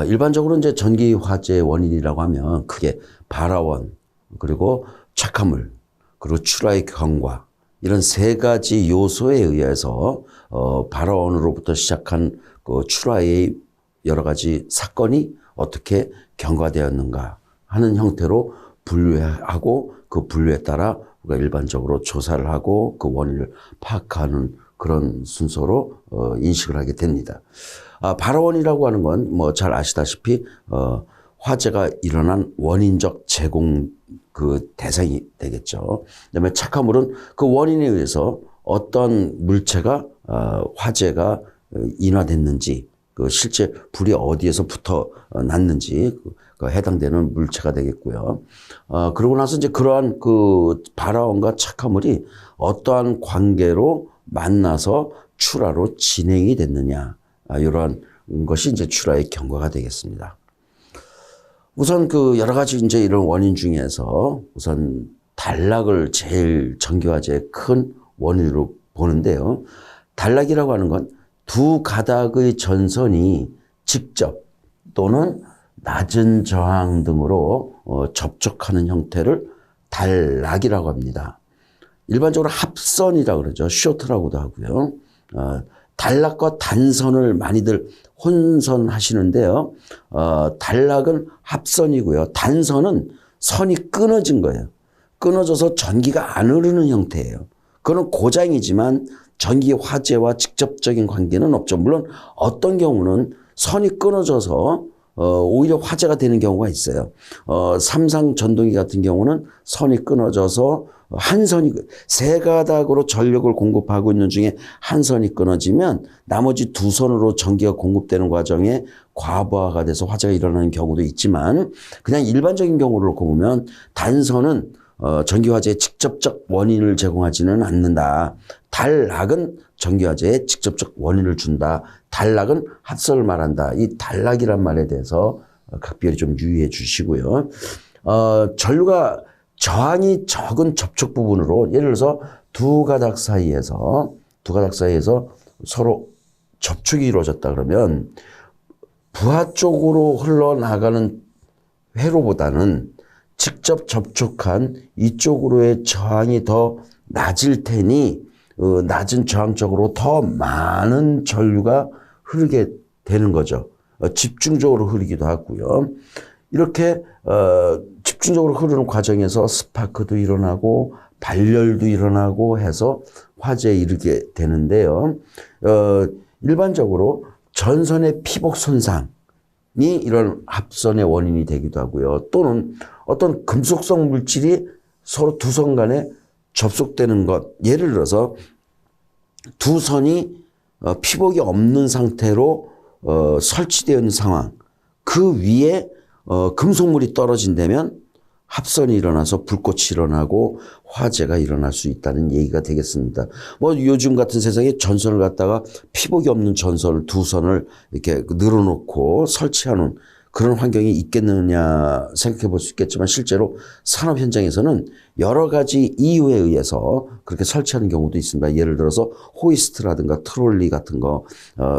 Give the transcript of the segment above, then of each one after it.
일반적으로 이제 전기 화재의 원인이라고 하면 크게 발화원, 그리고 착화물, 그리고 출하의 경과, 이런 세 가지 요소에 의해서 발화원으로부터 시작한 그 출하의 여러 가지 사건이 어떻게 경과되었는가 하는 형태로 분류하고, 그 분류에 따라 우리가 일반적으로 조사를 하고 그 원인을 파악하는 그런 순서로 인식을 하게 됩니다. 발화원이라고 하는 건 뭐 잘 아시다시피 화재가 일어난 원인적 제공 그 대상이 되겠죠. 그다음에 착화물은 그 원인에 의해서 어떤 물체가 화재가 인화됐는지, 그 실제 불이 어디에서 붙어 났는지 그 해당되는 물체가 되겠고요. 그러고 나서 이제 그러한 그 발화원과 착화물이 어떠한 관계로 만나서 출하로 진행이 됐느냐, 이러한 것이 이제 출하의 경과가 되겠습니다. 우선 그 여러 가지 이제 이런 원인 중에서 우선 단락을 제일 전기화재의 큰 원인으로 보는데요. 단락이라고 하는 건 두 가닥의 전선이 직접 또는 낮은 저항 등으로 접촉하는 형태를 단락이라고 합니다. 일반적으로 합선이라고 그러죠. 쇼트라고도 하고요. 단락과 단선을 많이들 혼선하시는데요. 단락은 합선이고요. 단선은 선이 끊어진 거예요. 끊어져서 전기가 안 흐르는 형태예요. 그건 고장이지만 전기 화재와 직접적인 관계는 없죠. 물론 어떤 경우는 선이 끊어져서 오히려 화재가 되는 경우가 있어요. 삼상 전동기 같은 경우는 선이 끊어져서 한 선이, 세 가닥으로 전력을 공급하고 있는 중에 한 선이 끊어지면 나머지 두 선으로 전기가 공급되는 과정에 과부하가 돼서 화재가 일어나는 경우도 있지만, 그냥 일반적인 경우를 놓고 보면 단선은 전기화재의 직접적 원인을 제공하지는 않는다. 단락은 전기화재의 직접적 원인을 준다. 단락은 합선을 말한다. 이 단락이란 말에 대해서 각별히 좀 유의해 주시고요. 전류가 저항이 적은 접촉 부분으로, 예를 들어서 두 가닥 사이에서 서로 접촉이 이루어졌다 그러면 부하 쪽으로 흘러나가는 회로보다는 직접 접촉한 이쪽으로의 저항이 더 낮을 테니 낮은 저항 쪽으로 더 많은 전류가 흐르게 되는 거죠. 집중적으로 흐르기도 하고요. 이렇게 집중적으로 흐르는 과정에서 스파크도 일어나고 발열도 일어나고 해서 화재에 이르게 되는데요. 일반적으로 전선의 피복 손상이 이런 합선의 원인이 되기도 하고요. 또는 어떤 금속성 물질이 서로 두 선 간에 접속되는 것, 예를 들어서 두 선이 피복이 없는 상태로 설치되어 있는 상황, 그 위에 금속물이 떨어진다면 합선이 일어나서 불꽃이 일어나고 화재가 일어날 수 있다는 얘기가 되겠습니다. 뭐 요즘 같은 세상에 전선을 갖다가 피복이 없는 전선을 두 선을 이렇게 늘어놓고 설치하는 그런 환경이 있겠느냐 생각해 볼 수 있겠지만, 실제로 산업 현장에서는 여러 가지 이유에 의해서 그렇게 설치하는 경우도 있습니다. 예를 들어서 호이스트라든가 트롤리 같은 거,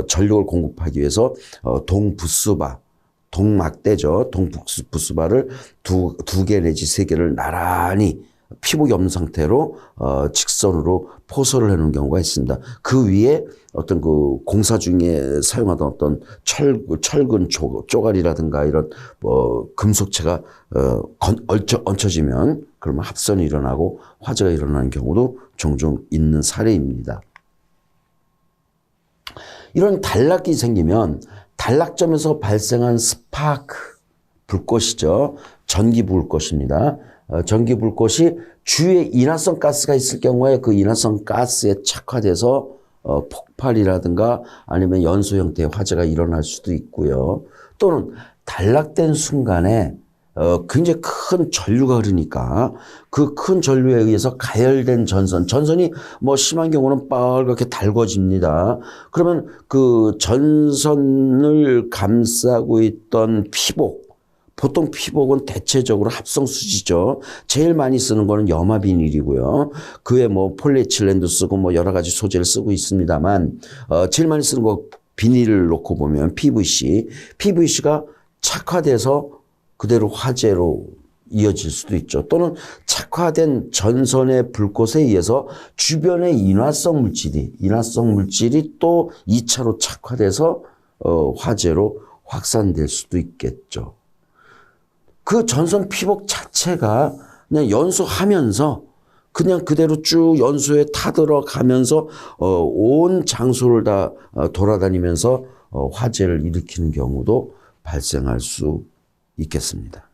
전력을 공급하기 위해서 동부스바, 동막대죠. 동부스바를 두 개 내지 세 개를 나란히 피복이 없는 상태로 직선으로 포설을 해놓은 경우가 있습니다. 그 위에 어떤 그 공사 중에 사용하던 어떤 철근 쪼가리라든가 이런 금속체가 얹혀지면 그러면 합선이 일어나고 화재가 일어나는 경우도 종종 있는 사례입니다. 이런 단락이 생기면 단락점에서 발생한 스파크, 불꽃이죠. 전기 불꽃입니다. 전기 불꽃이 주위에 인화성 가스가 있을 경우에 그 인화성 가스에 착화돼서 폭발이라든가 아니면 연소 형태의 화재가 일어날 수도 있고요. 또는 단락된 순간에 굉장히 큰 전류가 흐르니까 그 큰 전류에 의해서 가열된 전선이 뭐 심한 경우는 빨갛게 달궈집니다. 그러면 그 전선을 감싸고 있던 피복, 보통 피복은 대체적으로 합성수지죠. 제일 많이 쓰는 거는 염화비닐이고요. 그 외에 뭐 폴리에틸렌도 쓰고 뭐 여러 가지 소재를 쓰고 있습니다만, 제일 많이 쓰는 거 비닐을 놓고 보면 PVC가 착화돼서 그대로 화재로 이어질 수도 있죠. 또는 착화된 전선의 불꽃에 의해서 주변의 인화성 물질이 또 2차로 착화돼서 화재로 확산될 수도 있겠죠. 그 전선 피복 자체가 그냥 연소하면서 그냥 그대로 쭉 연소에 타들어가면서 온 장소를 다 돌아다니면서 화재를 일으키는 경우도 발생할 수 있겠습니다.